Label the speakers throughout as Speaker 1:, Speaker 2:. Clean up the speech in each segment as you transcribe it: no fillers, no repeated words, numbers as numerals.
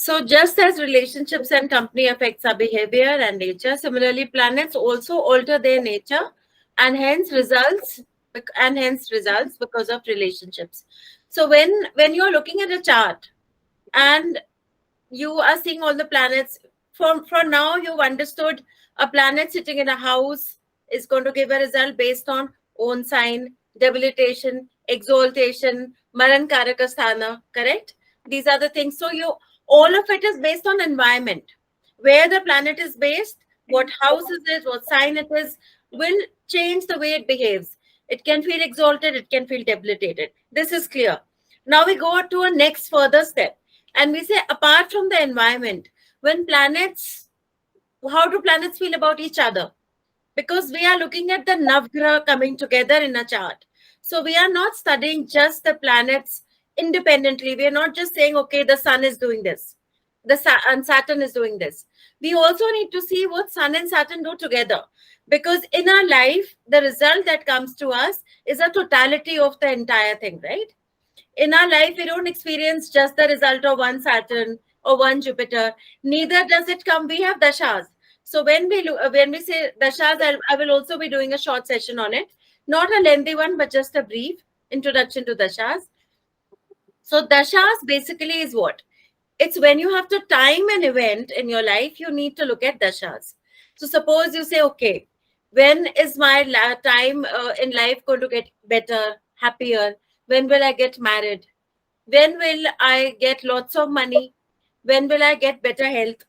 Speaker 1: So just as relationships and company affects our behavior and nature, similarly planets also alter their nature and hence results because of relationships. So when you're looking at a chart and you are seeing all the planets, from now you've understood a planet sitting in a house is going to give a result based on own sign, debilitation, exaltation, maran karaka sthana, correct? These are the things. So you, all of it is based on environment. Where the planet is based, what house is it, what sign it is, will change the way it behaves. It can feel exalted, it can feel debilitated. This is clear. Now we go to a next further step and we say, apart from the environment, when planets, how do planets feel about each other? Because we are looking at the Navgraha coming together in a chart. So we are not studying just the planets independently. We are not just saying, okay, the sun is doing this, and Saturn is doing this. We also need to see what sun and Saturn do together. Because in our life, the result that comes to us is a totality of the entire thing, right? In our life, we don't experience just the result of one Saturn or one Jupiter. Neither does it come. We have dashas. So when we say dashas, I will also be doing a short session on it, not a lengthy one, but just a brief introduction to dashas. So dashas basically is what? It's when you have to time an event in your life, you need to look at dashas. So suppose you say, okay, when is my time in life going to get better, happier? When will I get married? When will I get lots of money? When will I get better health?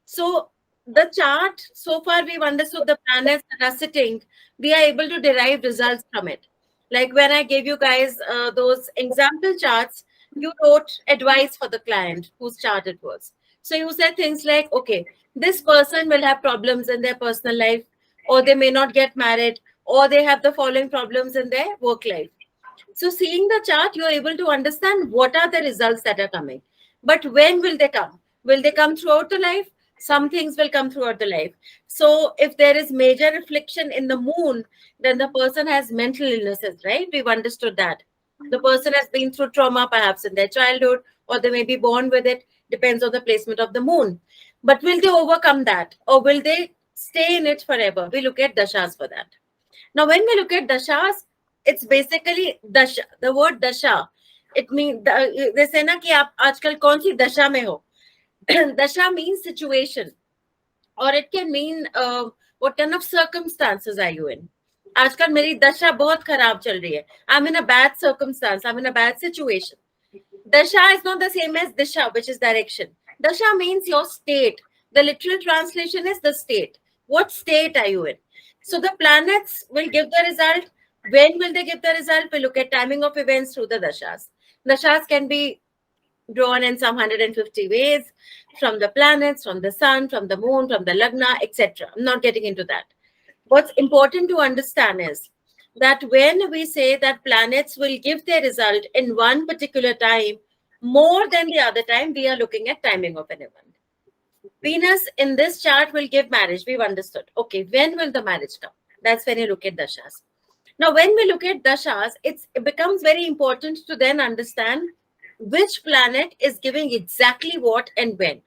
Speaker 1: So the chart, so far we've understood the planets that are sitting, we are able to derive results from it. Like when I gave you guys those example charts, you wrote advice for the client whose chart it was. So you said things like, okay, this person will have problems in their personal life, or they may not get married, or they have the following problems in their work life. So seeing the chart, you're able to understand what are the results that are coming. But when will they come? Will they come throughout the life? Some things will come throughout the life. So if there is major affliction in the moon, then the person has mental illnesses, right? We've understood that. The person has been through trauma perhaps in their childhood, or they may be born with it, depends on the placement of the moon. But will they overcome that? Or will they stay in it forever? We look at dashas for that. Now, when we look at dashas, it's basically dasha. The word dasha, it means जैसे ना कि आप आजकल कौन सी दशा में हो. Dasha means situation, or it can mean what kind of circumstances are you in. आजकल मेरी दशा बहुत खराब चल रही है. I'm in a bad circumstance. I'm in a bad situation. Dasha is not the same as disha, which is direction. Dasha means your state. The literal translation is the state. What state are you in? So the planets will give the result. When will they give the result? We look at timing of events through the dashas. Dashas can be drawn in some 150 ways, from the planets, from the sun, from the moon, from the lagna, etc. I'm not getting into that. What's important to understand is that when we say that planets will give their result in one particular time more than the other time, we are looking at timing of an event. Venus in this chart will give marriage. We've understood. Okay, when will the marriage come? That's when you look at dashas. Now, when we look at dashas, it becomes very important to then understand which planet is giving exactly what and when.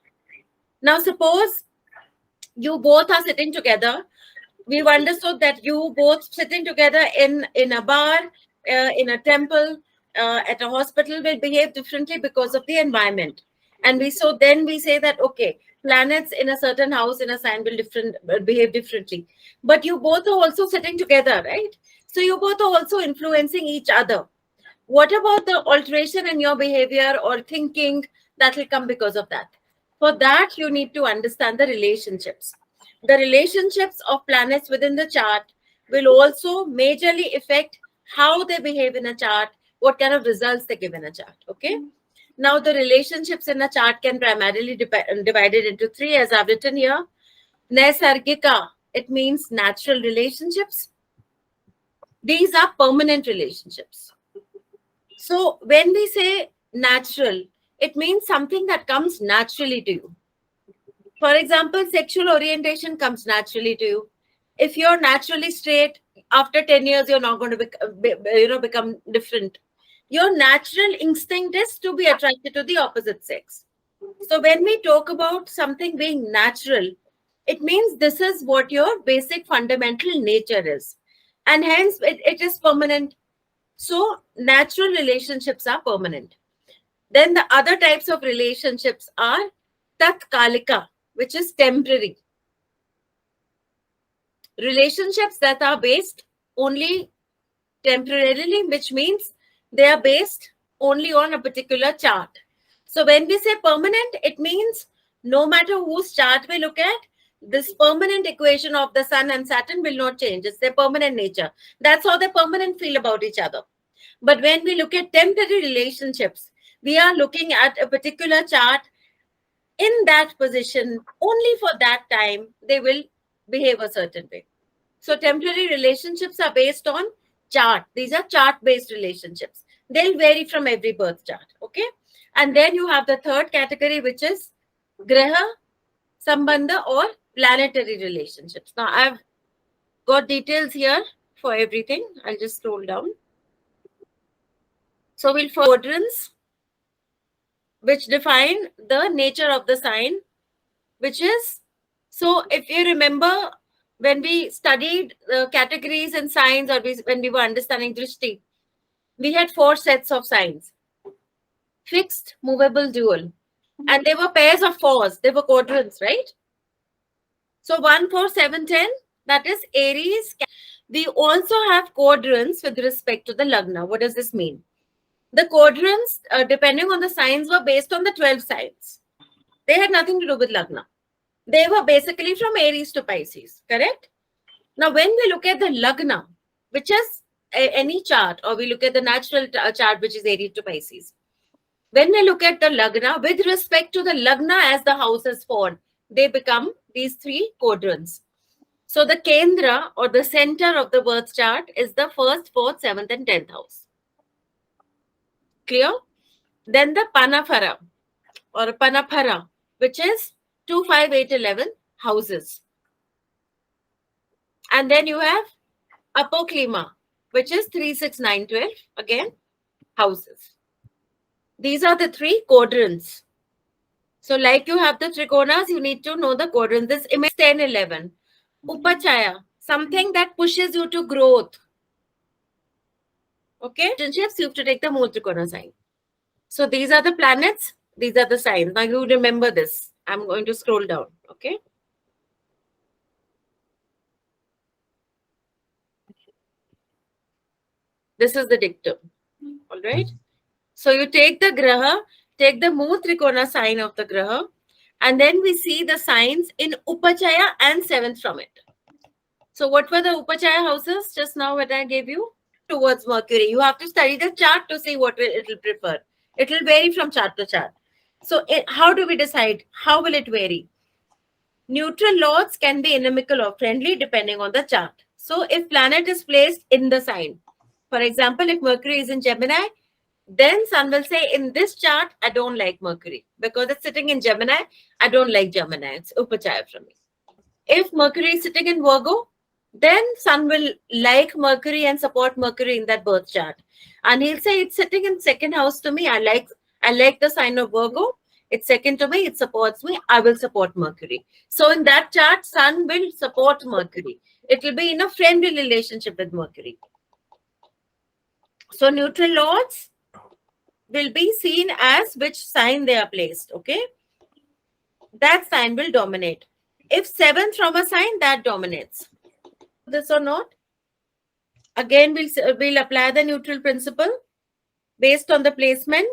Speaker 1: Now, suppose you both are sitting together. We've understood that you both sitting together in a bar, in a temple, at a hospital will behave differently because of the environment. And then we say that, okay, planets in a certain house in a sign will behave differently. But you both are also sitting together, right? So you both are also influencing each other. What about the alteration in your behavior or thinking that will come because of that? For that, you need to understand the relationships. The relationships of planets within the chart will also majorly affect how they behave in a chart, what kind of results they give in a chart. Okay. Now, the relationships in a chart can primarily divided into three, as I've written here. Naisargika, it means natural relationships. These are permanent relationships. So when we say natural, it means something that comes naturally to you. For example, sexual orientation comes naturally to you. If you're naturally straight, after 10 years, you're not going to become different. Your natural instinct is to be attracted to the opposite sex. So when we talk about something being natural, it means this is what your basic fundamental nature is. And hence it is permanent. So natural relationships are permanent. Then the other types of relationships are tatkalika, which is temporary. Relationships that are based only temporarily, which means they are based only on a particular chart. So when we say permanent, it means no matter whose chart we look at, this permanent equation of the sun and Saturn will not change. It's their permanent nature. That's how they permanent feel about each other. But when we look at temporary relationships, we are looking at a particular chart in that position. Only for that time, they will behave a certain way. So temporary relationships are based on chart. These are chart-based relationships. They'll vary from every birth chart. Okay. And then you have the third category, which is Graha, Sambandha, or planetary relationships. Now, I've got details here for everything. I'll just scroll down. So we'll follow quadrants, which define the nature of the sign, which is, so if you remember, when we studied categories and signs, or when we were understanding Drishti, we had 4 sets of signs: fixed, movable, dual. And they were pairs of 4s. They were quadrants, right? So 1, 4, 7, 10, that is Aries. We also have quadrants with respect to the Lagna. What does this mean? The quadrants, depending on the signs, were based on the 12 signs. They had nothing to do with Lagna. They were basically from Aries to Pisces, correct? Now, when we look at the Lagna, which is any chart, or we look at the natural chart, which is Aries to Pisces, when we look at the Lagna, with respect to the Lagna as the houses fall, they become these 3 quadrants. So the Kendra, or the center of the birth chart, is the 1st, 4th, 7th, and 10th house. Clear? Then the Panafara, or Panapara, which is 2, 5, 8, 11 houses. And then you have Apoklima, which is 3, 6, 9, 12, again, houses. These are the 3 quadrants. So like you have the trigonas, you need to know the quadrants. This image 10, 11. Upachaya, something that pushes you to growth. Okay? Relationships, you have to take the Mool Trikona sign. So these are the planets. These are the signs. Now you remember this. I'm going to scroll down. Okay? This is the dictum. All right? So you take the Graha, take the Mool Trikona sign of the Graha, and then we see the signs in Upachaya and 7th from it. So what were the Upachaya houses just now that I gave you? Towards Mercury. You have to study the chart to see what it will prefer. It will vary from chart to chart. So how do we decide? How will it vary? Neutral lords can be inimical or friendly depending on the chart. So if planet is placed in the sign, for example, if Mercury is in Gemini, then Sun will say, in this chart, I don't like Mercury because it's sitting in Gemini. I don't like Gemini. It's Upachaya from me. If Mercury is sitting in Virgo, then Sun will like Mercury and support Mercury in that birth chart. And he'll say, it's sitting in 2nd house to me. I like the sign of Virgo. It's 2nd to me. It supports me. I will support Mercury. So in that chart, Sun will support Mercury. It will be in a friendly relationship with Mercury. So neutral lords will be seen as which sign they are placed. Okay. That sign will dominate. If 7th from a sign, that dominates. This or not? Again, we'll apply the neutral principle based on the placement.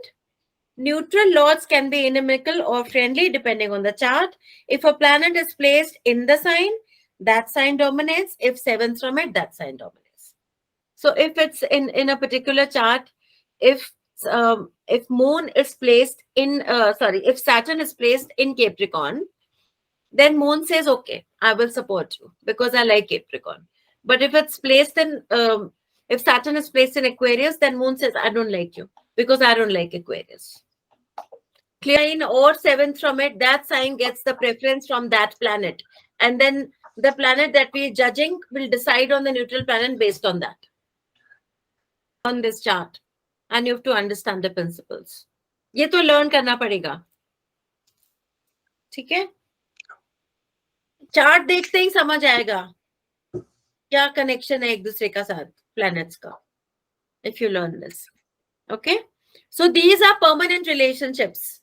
Speaker 1: Neutral lords can be inimical or friendly depending on the chart. If a planet is placed in the sign, that sign dominates. If 7th from it, that sign dominates. So if it's in a particular chart, if Moon is placed in, if Saturn is placed in Capricorn, then Moon says, okay, I will support you because I like Capricorn. But if it's placed in, if Saturn is placed in Aquarius, then Moon says, I don't like you because I don't like Aquarius. Clear sign or 7th from it, that sign gets the preference from that planet. And then the planet that we're judging will decide on the neutral planet based on that. On this chart. And you have to understand the principles. ये तो learn करना पड़ेगा. ठीक है, chart देखते ही समझ आएगा क्या कनेक्शन है एक दूसरे का साथ प्लैनेट्स का, if you learn this. Okay, so these are permanent relationships.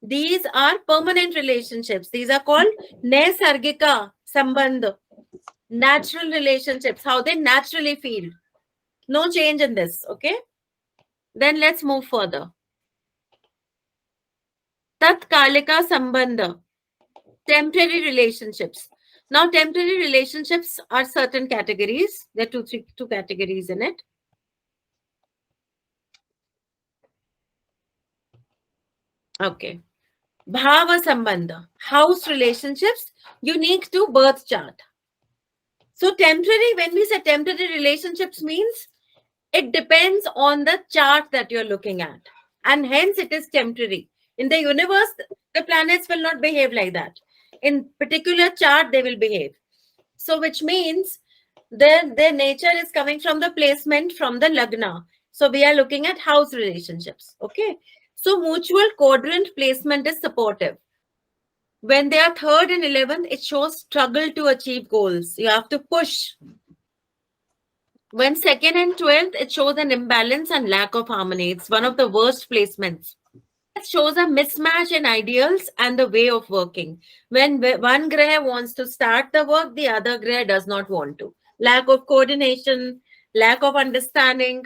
Speaker 1: These are permanent relationships. These are called naisargika sambandh, natural relationships, how they naturally feel. No change in this. Okay, then let's move further. Tatkalika sambandh, temporary relationships. Now, temporary relationships are certain categories. There are two categories in it. Okay. Bhava Sambandha, house relationships unique to birth chart. So temporary, when we say temporary relationships means it depends on the chart that you're looking at. And hence it is temporary. In the universe, the planets will not behave like that. In particular chart, they will behave. So which means their nature is coming from the placement from the Lagna. So we are looking at house relationships. Okay. So mutual quadrant placement is supportive. When they are 3rd and 11th, it shows struggle to achieve goals. You have to push. When 2nd and 12th, it shows an imbalance and lack of harmony. It's one of the worst placements. It shows a mismatch in ideals and the way of working. When one graha wants to start the work, the other graha does not want to. Lack of coordination, lack of understanding.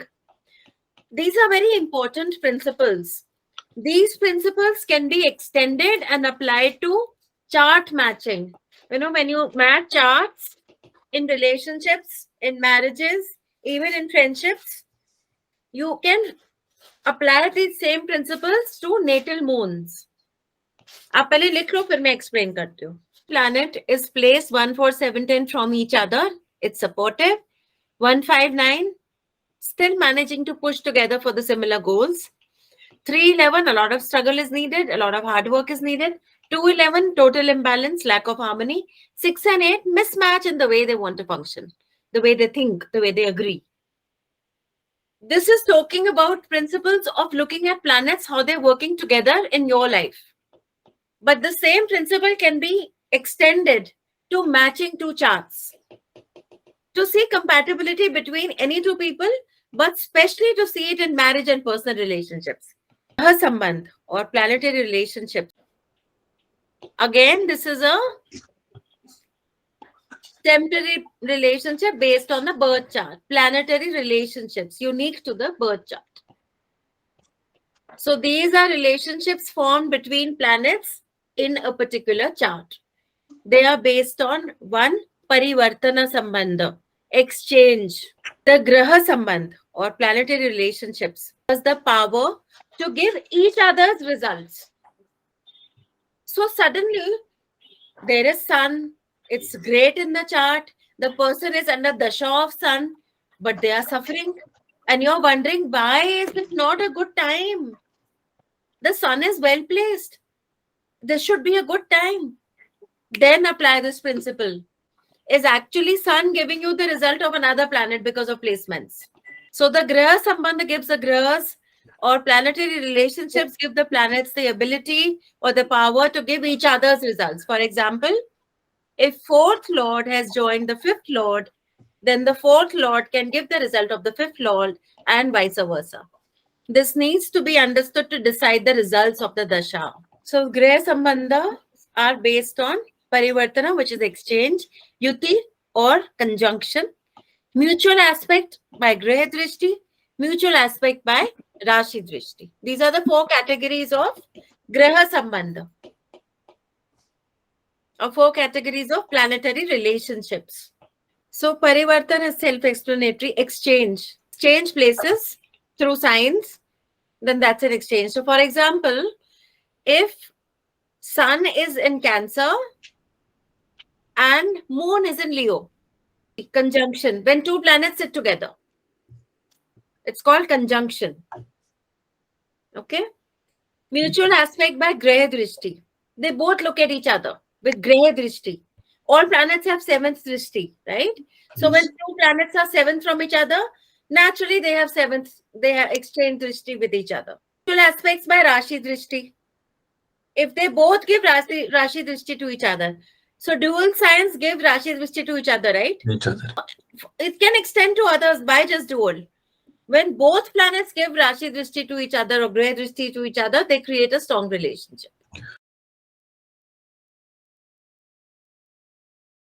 Speaker 1: These are very important principles. These principles can be extended and applied to chart matching. You know, when you match charts in relationships, in marriages, even in friendships, you can apply these same principles to natal moons. आप पहले लिख लो, फिर मैं explain करती हूँ. Planet is placed 1, 4, 7, 10 from each other. It's supportive. 1, 5, 9, still managing to push together for the similar goals. 311, a lot of struggle is needed, a lot of hard work is needed. 211, total imbalance, lack of harmony. 6 and 8, mismatch in the way they want to function, the way they think, the way they agree. This is talking about principles of looking at planets, how they're working together in your life. But the same principle can be extended to matching two charts, to see compatibility between any two people, but especially to see it in marriage and personal relationships. Sambandh or planetary relationships. Again, this is a temporary relationship based on the birth chart. Planetary relationships unique to the birth chart. So these are relationships formed between planets in a particular chart. They are based on one, parivartana sambandha, exchange. The graha sambandh or planetary relationships has the power to give each other's results. So suddenly there is sun, it's great in the chart, the person is under dasha of sun, but they are suffering, and you're wondering, why is it not a good time? The sun is well placed. This should be a good time. Then apply this principle. Is actually sun giving you the result of another planet because of placements? So the graha sambandha gives the grahas, or planetary relationships give the planets the ability or the power to give each other's results. For example, if 4th lord has joined the 5th lord, then the 4th lord can give the result of the 5th lord and vice versa. This needs to be understood to decide the results of the dasha. So graha sambandha are based on parivartana, which is exchange, yuti or conjunction, mutual aspect by graha drishti, mutual aspect by rashi drishti. These are the 4 categories of graha sambandha, or 4 categories of planetary relationships. So parivartana is self-explanatory. Exchange places through signs, then that's an exchange. So for example, if sun is in Cancer and moon is in Leo, conjunction, when two planets sit together, it's called conjunction. Okay. Mutual aspect by graha drishti. They both look at each other with graha drishti. All planets have 7th drishti, right? So when two planets are 7th from each other, naturally they have 7th, they have exchange drishti with each other. Mutual aspects by rashi drishti. if they both give Rashi Drishti to each other. So dual signs give Rashi Drishti to each other, right?
Speaker 2: Each other.
Speaker 1: It can extend to others by just dual. When both planets give Rashi Drishti to each other or Greh Drishti to each other, they create a strong relationship.